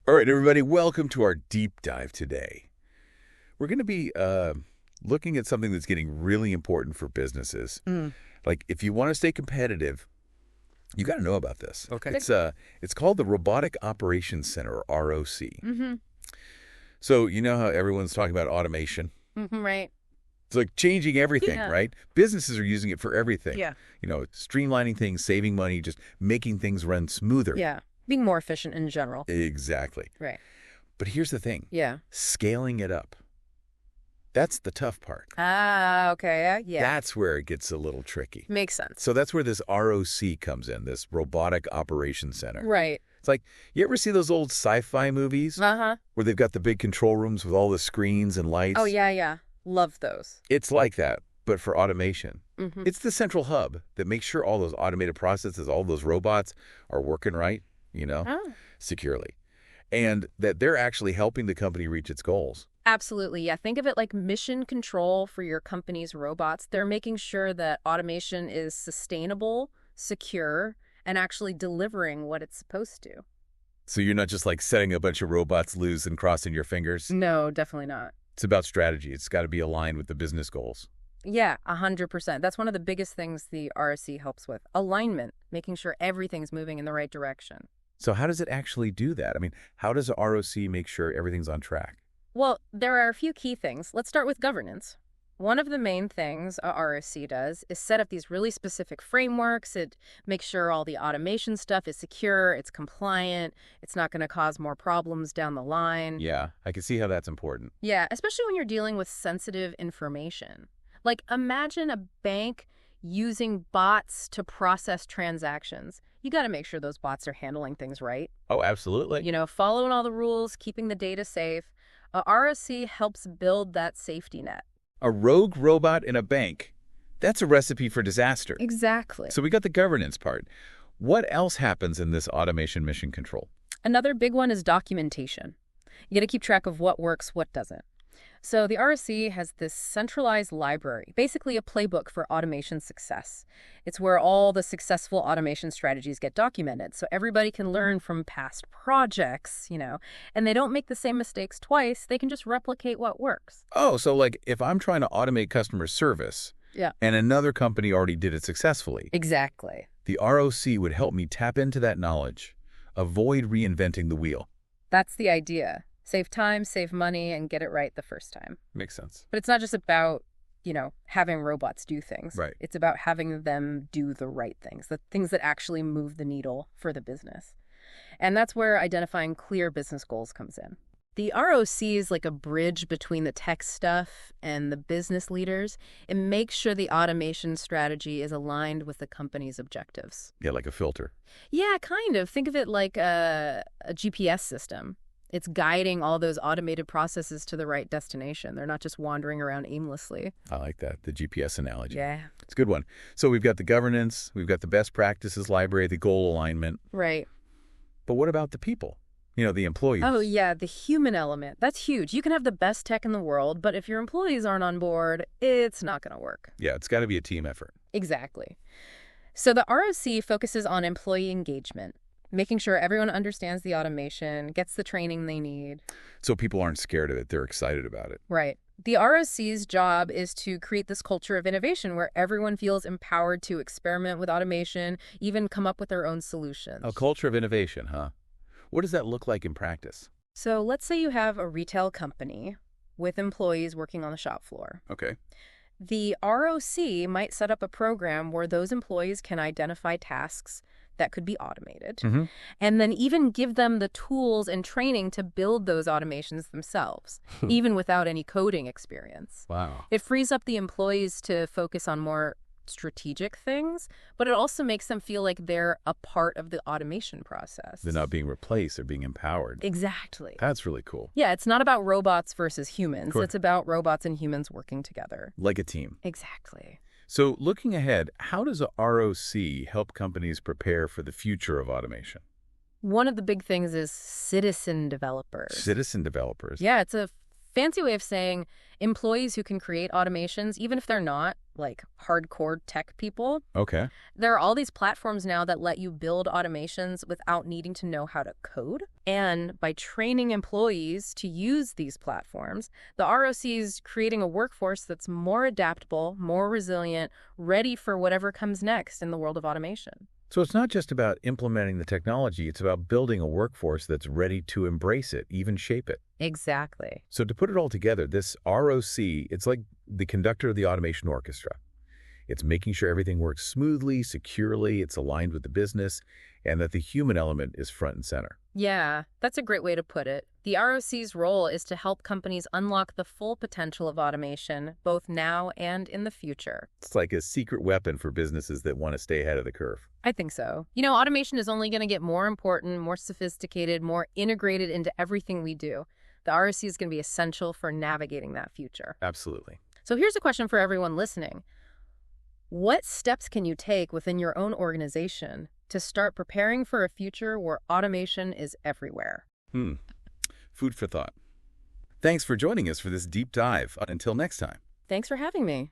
All right, everybody, welcome to our deep dive today. We're going to be looking at something that's getting really important for businesses. Like, if you want to stay competitive, you got to know about this. Okay. It's called the Robotic Operations Center, or ROC. Mm-hmm. So you know how everyone's talking about automation? Mm-hmm, right. It's like changing everything, Yeah. right? Businesses are using it for everything. Yeah. You know, streamlining things, saving money, just making things run smoother. Yeah. Being more efficient in general. Exactly. Right. But here's the thing. Yeah. Scaling it up. That's the tough part. Ah, okay. Yeah. That's where it gets a little tricky. Makes sense. So that's where this ROC comes in, this Robotic Operations Center. Right. It's like, you ever see those old sci-fi movies Uh-huh. where they've got the big control rooms with all the screens and lights? Oh, yeah. Love those. It's like that, but for automation. Mm-hmm. It's the central hub that makes sure all those automated processes, all those robots are working right, Oh. securely. And that they're actually helping the company reach its goals. Absolutely. Yeah. Think of it like mission control for your company's robots. They're making sure that automation is sustainable, secure, and actually delivering what it's supposed to. So you're not just like setting a bunch of robots loose and crossing your fingers. No, definitely not. It's about strategy. It's got to be aligned with the business goals. Yeah, 100%. That's one of the biggest things the RSC helps with. Alignment, making sure everything's moving in the right direction. So how does it actually do that? I mean, how does a ROC make sure everything's on track? Well, there are a few key things. Let's start with governance. One of the main things a RSC does is set up these really specific frameworks. It makes sure all the automation stuff is secure, it's compliant, it's not going to cause more problems down the line. Yeah, I can see how that's important. Yeah, especially when you're dealing with sensitive information. Like, imagine a bank using bots to process transactions. You got to make sure those bots are handling things right. Oh, absolutely. Following all the rules, keeping the data safe. A RSC helps build that safety net. A rogue robot in a bank. That's a recipe for disaster. Exactly. So we got the governance part. What else happens in this automation mission control? Another big one is documentation. You got to keep track of what works, what doesn't. So the RSC has this centralized library, basically a playbook for automation success. It's where all the successful automation strategies get documented, so everybody can learn from past projects, and they don't make the same mistakes twice. They can just replicate what works. Oh, so like if I'm trying to automate customer service, Yeah. and another company already did it successfully, Exactly. the ROC would help me tap into that knowledge, avoid reinventing the wheel. That's the idea. Save time, save money, and get it right the first time. Makes sense. But it's not just about, having robots do things. Right. It's about having them do the right things, the things that actually move the needle for the business. And that's where identifying clear business goals comes in. The ROC is like a bridge between the tech stuff and the business leaders. It makes sure the automation strategy is aligned with the company's objectives. Yeah, like a filter. Yeah, kind of. Think of it like a GPS system. It's guiding all those automated processes to the right destination. They're not just wandering around aimlessly. I like that, the GPS analogy. Yeah. It's a good one. So we've got the governance, we've got the best practices library, the goal alignment. Right. But what about the people? The employees. Oh, yeah, the human element. That's huge. You can have the best tech in the world, but if your employees aren't on board, it's not going to work. Yeah, it's got to be a team effort. Exactly. So the ROC focuses on employee engagement, making sure everyone understands the automation, gets the training they need. So people aren't scared of it. They're excited about it. Right. The ROC's job is to create this culture of innovation where everyone feels empowered to experiment with automation, even come up with their own solutions. A culture of innovation, huh? What does that look like in practice? So let's say you have a retail company with employees working on the shop floor. Okay. The ROC might set up a program where those employees can identify tasks that could be automated, Mm-hmm. and then even give them the tools and training to build those automations themselves, even without any coding experience. Wow. It frees up the employees to focus on more strategic things, but it also makes them feel like they're a part of the automation process. They're not being replaced. They're being empowered. Exactly. That's really cool. Yeah, it's not about robots versus humans. Correct. It's about robots and humans working together. Like a team. Exactly. So looking ahead, how does a ROC help companies prepare for the future of automation? One of the big things is citizen developers. Citizen developers. Yeah, it's a fancy way of saying employees who can create automations, even if they're not like hardcore tech people. Okay. There are all these platforms now that let you build automations without needing to know how to code. And by training employees to use these platforms, the ROC is creating a workforce that's more adaptable, more resilient, ready for whatever comes next in the world of automation. So it's not just about implementing the technology, it's about building a workforce that's ready to embrace it, even shape it. Exactly. So to put it all together, this ROC, it's like the conductor of the automation orchestra. It's making sure everything works smoothly, securely, it's aligned with the business, and that the human element is front and center. Yeah, that's a great way to put it. The ROC's role is to help companies unlock the full potential of automation, both now and in the future. It's like a secret weapon for businesses that want to stay ahead of the curve. I think so. You know, automation is only going to get more important, more sophisticated, more integrated into everything we do. The ROC is going to be essential for navigating that future. Absolutely. So here's a question for everyone listening. What steps can you take within your own organization to start preparing for a future where automation is everywhere? Food for thought. Thanks for joining us for this deep dive. Until next time. Thanks for having me.